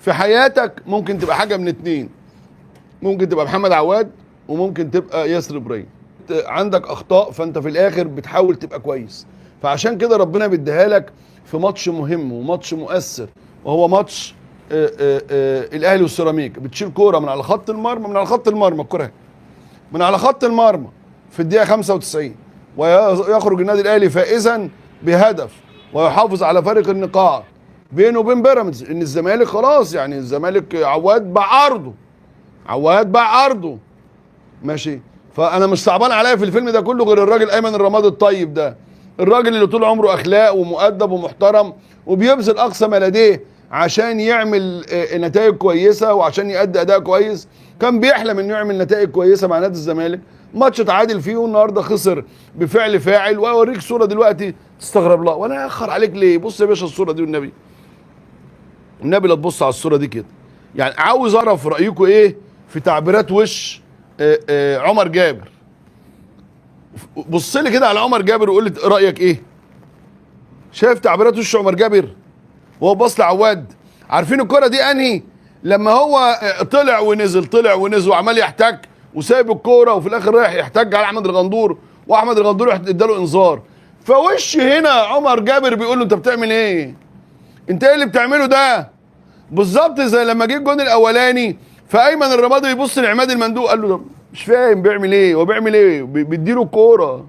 في حياتك ممكن تبقى حاجه من اتنين، ممكن تبقى محمد عواد وممكن تبقى ياسر ابراهيم. عندك اخطاء فانت في الاخر بتحاول تبقى كويس، فعشان كده ربنا بيديها لك في ماتش مهم وماتش مؤثر، وهو ماتش الاهلي والسيراميكا. بتشيل كوره من على خط المرمى، الكوره من على خط المرمى في الدقيقه 95، ويخرج النادي الاهلي فائزا بهدف ويحافظ على فارق النقاط بينه وبين بيراميدز. ان الزمالك خلاص، يعني الزمالك عواد باع ارضه ماشي. فانا مش صعبان عليا في الفيلم ده كله غير الراجل ايمن الرمادي الطيب ده، الراجل اللي طول عمره اخلاق ومؤدب ومحترم وبيبذل اقصى ما لديه عشان يعمل نتائج كويسه وعشان يؤدي اداء كويس. كان بيحلم انه يعمل نتائج كويسه مع نادي الزمالك، ماتش اتعادل فيه والنهارده خسر بفعل فاعل. واوريك صوره دلوقتي تستغرب لها، وانا اخر عليك ليه؟ بص يا باشا الصوره دي، والنبي لا تبص على الصوره دي كده. يعني عاوز اعرف رايكم ايه في تعبيرات وش عمر جابر. بص لي كده على عمر جابر وقول لي رايك ايه. شايف تعبيرات وش عمر جابر وهو باص لعواد؟ عارفين الكره دي انهي؟ لما هو طلع ونزل وعمال يحتك وسايب الكوره، وفي الاخر رايح يحتج على احمد الغندور، واحمد الغندور اداله انذار. فوش هنا عمر جابر بيقول له انت بتعمل ايه؟ انت ايه اللي بتعمله ده؟ بالظبط زي لما جه الجون الاولاني فايمن الرمادي بيبص لعماد المندوق قال له مش فاهم بيعمل ايه، هو بيعمل ايه؟ بيديله الكوره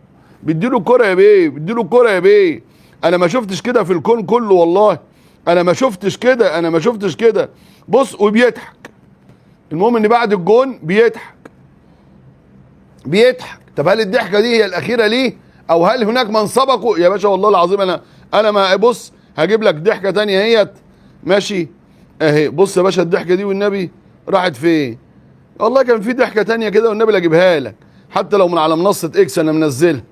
يا بيه. انا ما شفتش كده في الكون كله والله، انا ما شفتش كده. بص وبيضحك. المهم ان بعد الجون بيضحك. طب هل الضحكه دي هي الاخيره ليه، او هل هناك من سبقه؟ يا باشا والله العظيم انا ما بص هجيب لك ضحكه تانية اهيت ماشي اهي. بص يا باشا الضحكه دي والنبي راحت فين؟ والله كان في ضحكه تانية كده والنبي لا اجيبها لك، حتى لو من على منصه اكس انا منزلها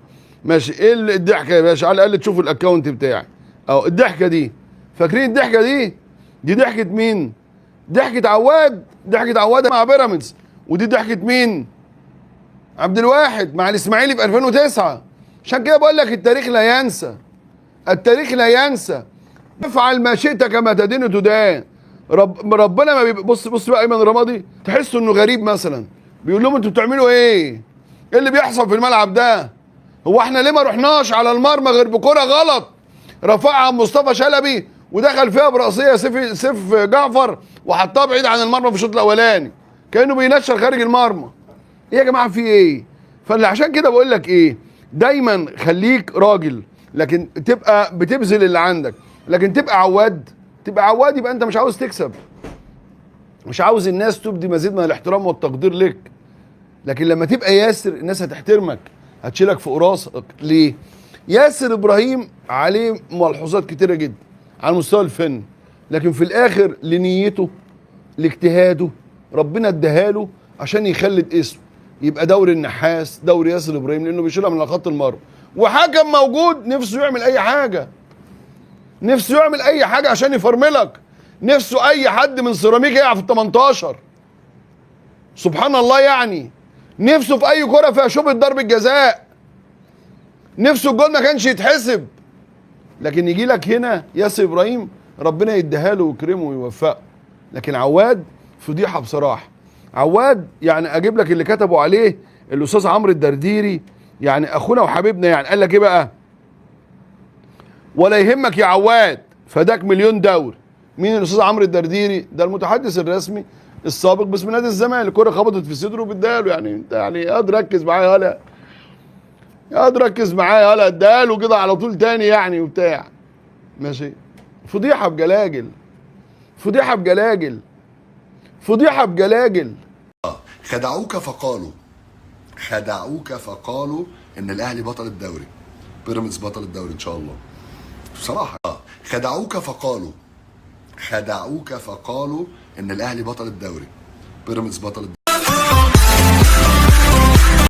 ماشي. ايه الضحكه يا باشا؟ على الاقل تشوفوا الاكونت بتاعي اهو. الضحكه دي فاكرين الضحكه دي ضحكه مين؟ ضحكه عواد مع بيراميدز. ودي ضحكه مين؟ عبد الواحد مع الاسماعيلي في 2009. عشان كده بقول لك التاريخ لا ينسى. افعل ما شئت كما تدين تدان. ربنا ما بص بقى ايمن الرمادي تحسوا انه غريب مثلا، بيقول لهم انتوا بتعملوا ايه؟ ايه اللي بيحصل في الملعب ده؟ هو احنا ليه ما رحناش على المرمى غير بكره غلط رفعها مصطفى شلبي ودخل فيها براسيه سيف جعفر وحطها بعيد عن المرمى في الشوط الاولاني كانه بينشر خارج المرمى. ايه يا جماعه في ايه؟ عشان كده بقول لك ايه، دايما خليك راجل لكن تبقى بتبذل اللي عندك. لكن تبقى عواد يبقى انت مش عاوز تكسب، مش عاوز الناس تبدي مزيد من الاحترام والتقدير لك. لكن لما تبقى ياسر الناس هتحترمك، هتشيلك في قراصك. ليه؟ ياسر ابراهيم عليه ملحوظات كتيره جدا على المستوى الفني، لكن في الاخر لنيته لاجتهاده ربنا اداهاله عشان يخلد اسمه يبقى دوري النحاس، دوري ياسر ابراهيم، لانه بيشيلها من خط المرمى. وحكم موجود نفسه يعمل اي حاجه عشان يفرملك، نفسه اي حد من سيراميكا يقع في ال18. سبحان الله، يعني نفسه في اي كره فيها شبهه ضربه جزاء، نفسه الجول ما كانش يتحسب. لكن يجي لك هنا ياسر ابراهيم ربنا يديها له ويكرمه ويوفقه. لكن عواد فضيحه بصراحه. عواد يعني اجيب لك اللي كتبوا عليه الاستاذ عمرو الدرديري، يعني اخونا وحبيبنا، يعني قال لك ايه بقى؟ ولا يهمك يا عواد فداك مليون دوري. مين الاستاذ عمرو الدرديري؟ ده المتحدث الرسمي السابق باسم نادي الزمالك. الكوره خبطت في صدره وبتديها له. يعني انت يعني يا ركز معايا يالا اديها له كده على طول تاني يعني وبتاع ماشي. فضيحه بجلاجل. خدعوك فقالوا ان الاهلي بطل الدوري، بيراميدز بطل الدوري ان شاء الله. بصراحه خدعوك فقالوا ان الاهلي بطل الدوري، بيراميدز بطل الدوري.